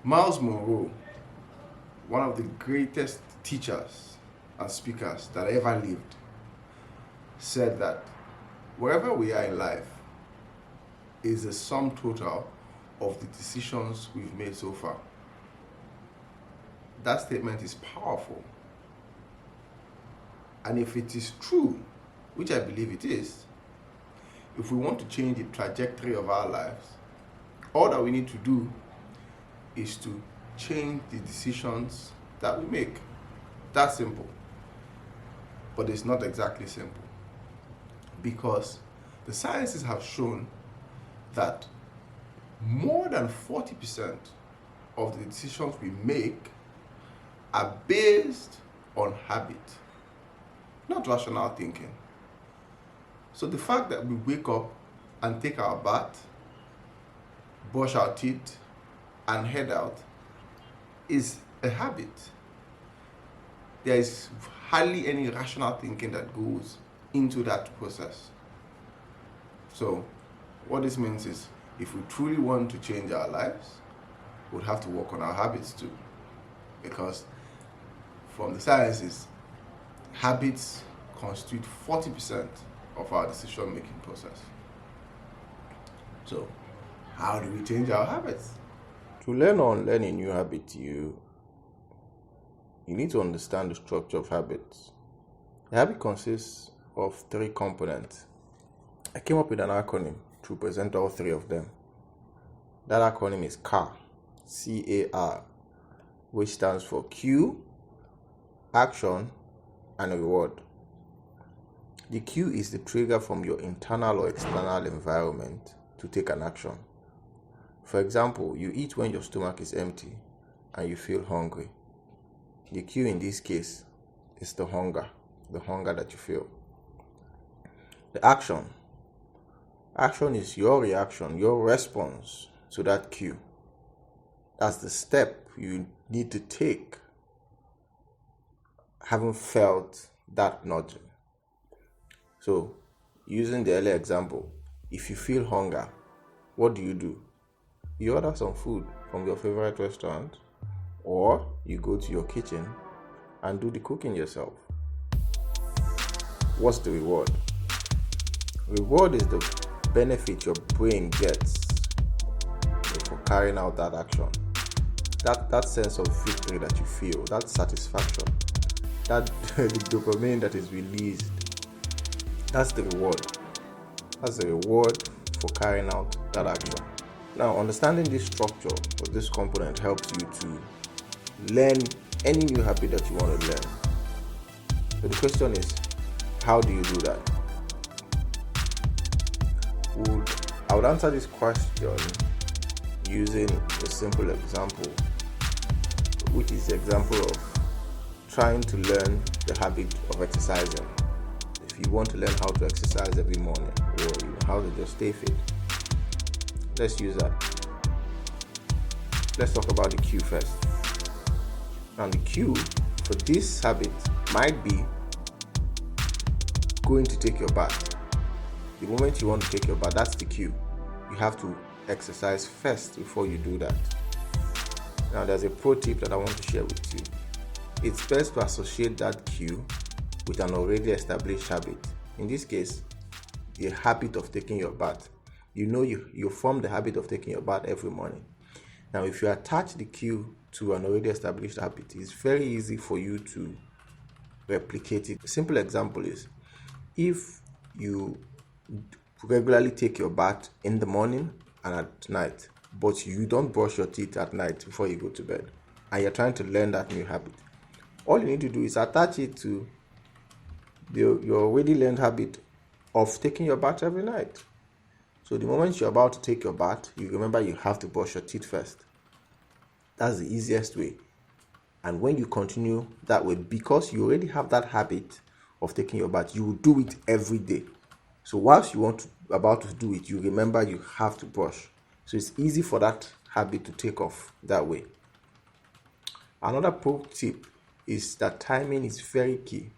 Miles Monroe, one of the greatest teachers and speakers that ever lived, said that wherever we are in life is the sum total of the decisions we've made so far. That statement is powerful. And if it is true, which I believe it is, if we want to change the trajectory of our lives, all that we need to do is to change the decisions that we make. That's simple. But it's not exactly simple. Because the sciences have shown that more than 40% of the decisions we make are based on habit, not rational thinking. So the fact that we wake up and take our bath, brush our teeth, and head out is a habit. There is hardly any rational thinking that goes into that process. So what this means is, if we truly want to change our lives, we'll have to work on our habits too. Because from the sciences, habits constitute 40% of our decision-making process. So, how do we change our habits? To learn or unlearn a new habit, you need to understand the structure of habits. A habit consists of 3 components. I came up with an acronym to present all 3 of them. That acronym is CAR, C-A-R, which stands for cue, action, and reward. The cue is the trigger from your internal or external environment to take an action. For example, you eat when your stomach is empty and you feel hungry. The cue in this case is the hunger that you feel. The action is your reaction, your response to that cue. That's the step you need to take, having felt that nudging. So, using the earlier example, if you feel hunger, what do? You order some food from your favorite restaurant, or you go to your kitchen and do the cooking yourself. What's the reward? Reward is the benefit your brain gets for carrying out that action. That sense of victory that you feel, that satisfaction, that the dopamine that is released, that's the reward. That's the reward for carrying out that action. Now, understanding this structure or this component helps you to learn any new habit that you want to learn. So the question is, how do you do that? I would answer this question using a simple example, which is the example of trying to learn the habit of exercising. If you want to learn how to exercise every morning, or how to just stay fit, let's use that. Let's talk about the cue first. Now, the cue for this habit might be going to take your bath. The moment you want to take your bath, that's the cue. You have to exercise first before you do that. Now, there's a pro tip that I want to share with you. It's best to associate that cue with an already established habit. In this case, the habit of taking your bath. You form the habit of taking your bath every morning. Now, if you attach the cue to an already established habit, it's very easy for you to replicate it. A simple example is, if you regularly take your bath in the morning and at night, but you don't brush your teeth at night before you go to bed, and you're trying to learn that new habit, all you need to do is attach it to your already learned habit of taking your bath every night. So the moment you're about to take your bath, you remember you have to brush your teeth first. That's the easiest way. And when you continue that way, because you already have that habit of taking your bath, you will do it every day. So whilst about to do it, you remember you have to brush. So it's easy for that habit to take off that way. Another pro tip is that timing is very key.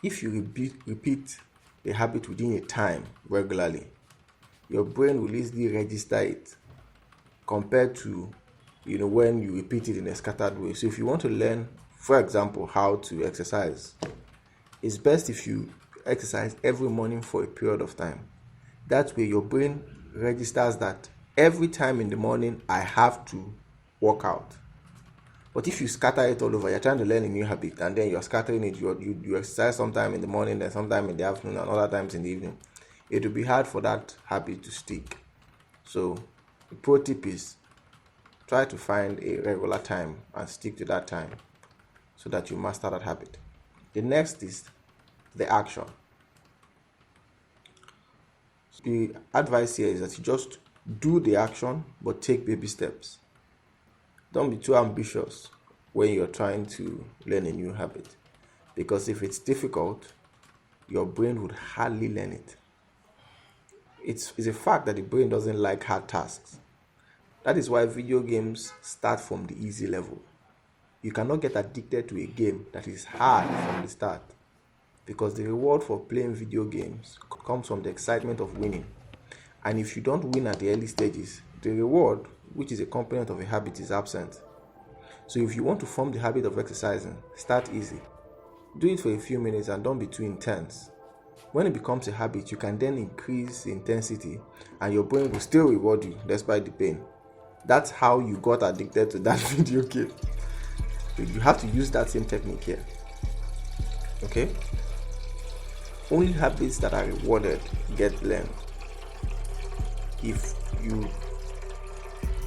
If you repeat a habit within a time regularly, your brain will easily register it, compared to when you repeat it in a scattered way. So if you want to learn, for example, how to exercise, it's best if you exercise every morning for a period of time. That way your brain registers that every time in the morning I have to work out. But if you scatter it all over, you're trying to learn a new habit and then you're scattering it, you exercise sometime in the morning, then sometime in the afternoon, and other times in the evening, it will be hard for that habit to stick. So the pro tip is try to find a regular time and stick to that time so that you master that habit. The next is the action. The advice here is that you just do the action, but take baby steps. Don't be too ambitious when you're trying to learn a new habit, because if it's difficult, your brain would hardly learn it. It's a fact that the brain doesn't like hard tasks. That is why video games start from the easy level. You cannot get addicted to a game that is hard from the start, because the reward for playing video games comes from the excitement of winning. And if you don't win at the early stages, the reward, which is a component of a habit, is absent. So if you want to form the habit of exercising, start easy. Do it for a few minutes and don't be too intense. When it becomes a habit, you can then increase the intensity and your brain will still reward you despite the pain. That's how you got addicted to that video game. So you have to use that same technique here. Okay? Only habits that are rewarded get learned. If you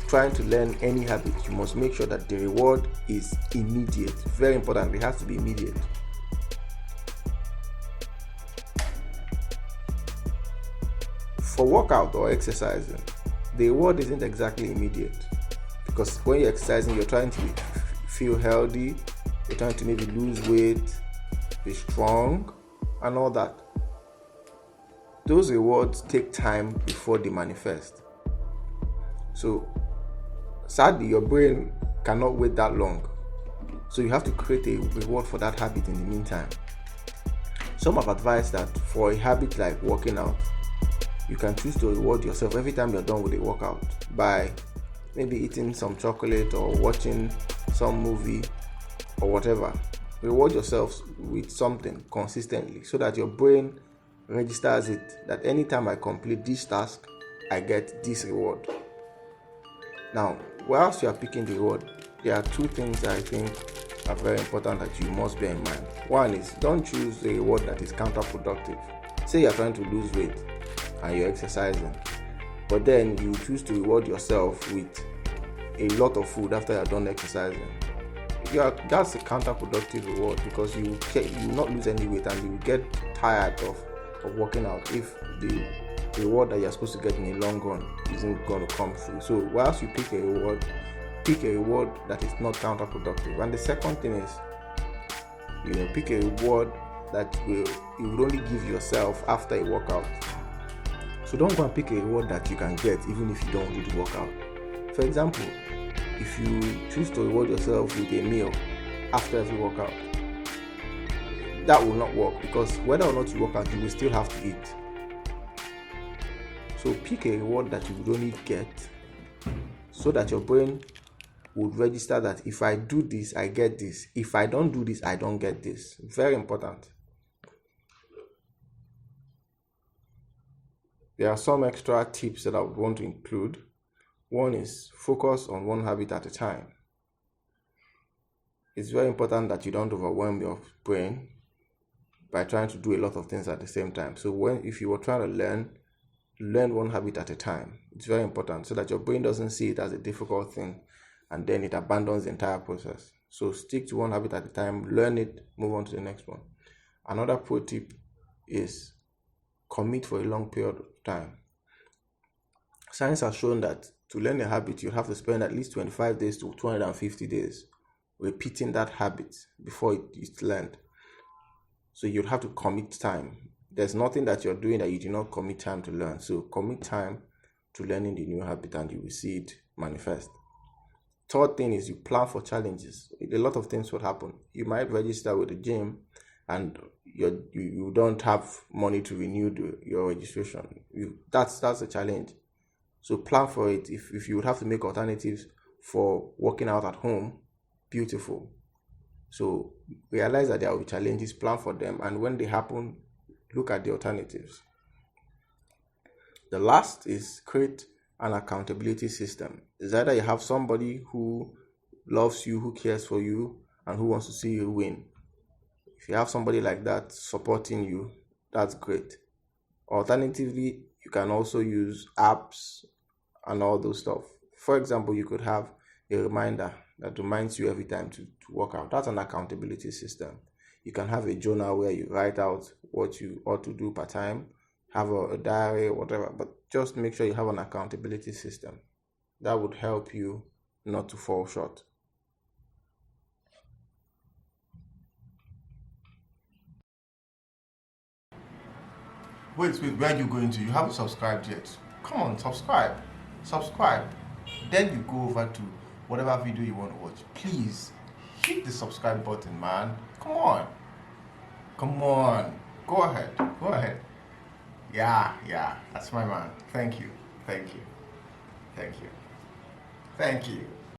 trying to learn any habit, you must make sure that the reward is immediate. Very important, it has to be immediate. For workout or exercising, the reward isn't exactly immediate, because when you're exercising, you're trying to feel healthy, you're trying to maybe lose weight, be strong, and all that. Those rewards take time before they manifest. So sadly, your brain cannot wait that long. So you have to create a reward for that habit in the meantime. Some have advised that for a habit like working out, you can choose to reward yourself every time you're done with a workout by maybe eating some chocolate or watching some movie or whatever. Reward yourself with something consistently so that your brain registers it that anytime I complete this task, I get this reward. Now, whilst you are picking the reward, there are two things that I think are very important that you must bear in mind. One is, don't choose a reward that is counterproductive. Say you're trying to lose weight and you're exercising, but then you choose to reward yourself with a lot of food after you're done exercising. That's a counterproductive reward, because you will not lose any weight and you will get tired of working out if the reward that you're supposed to get in the long run isn't going to come through. So whilst you pick a reward that is not counterproductive. And the second thing is, pick a reward that you will only give yourself after a workout. So don't go and pick a reward that you can get even if you don't do the workout. For example, if you choose to reward yourself with a meal after every workout, that will not work, because whether or not you work out, you will still have to eat. So pick a reward that you would only get, so that your brain would register that if I do this, I get this. If I don't do this, I don't get this. Very important. There are some extra tips that I would want to include. One is focus on one habit at a time. It's very important that you don't overwhelm your brain by trying to do a lot of things at the same time. So if you were trying to learn one habit at a time. It's very important so that your brain doesn't see it as a difficult thing and then it abandons the entire process. So stick to one habit at a time, learn it, move on to the next one. Another pro tip is commit for a long period of time. Science has shown that to learn a habit, you have to spend at least 25 days to 250 days repeating that habit before it is learned. So you'd have to commit time. There's nothing that you're doing that you do not commit time to learn. So commit time to learning the new habit and you will see it manifest. Third thing is you plan for challenges. A lot of things will happen. You might register with the gym and you don't have money to renew your registration. That's a challenge. So plan for it. If you would have to make alternatives, for working out at home, beautiful. So realize that there will be challenges, plan for them, and when they happen, look at the alternatives. The last is create an accountability system. It's either you have somebody who loves you, who cares for you, and who wants to see you win. If you have somebody like that supporting you, that's great. Alternatively, you can also use apps and all those stuff. For example, you could have a reminder that reminds you every time to work out. That's an accountability system. You can have a journal where you write out what you ought to do per time, have a diary, whatever, but just make sure you have an accountability system. That would help you not to fall short. Wait, where are you going to? You haven't subscribed yet. Come on, subscribe. Subscribe. Then you go over to whatever video you want to watch. Please hit the subscribe button, man. Come on. Come on. Go ahead. Go ahead. Yeah. That's my man. Thank you. Thank you. Thank you. Thank you.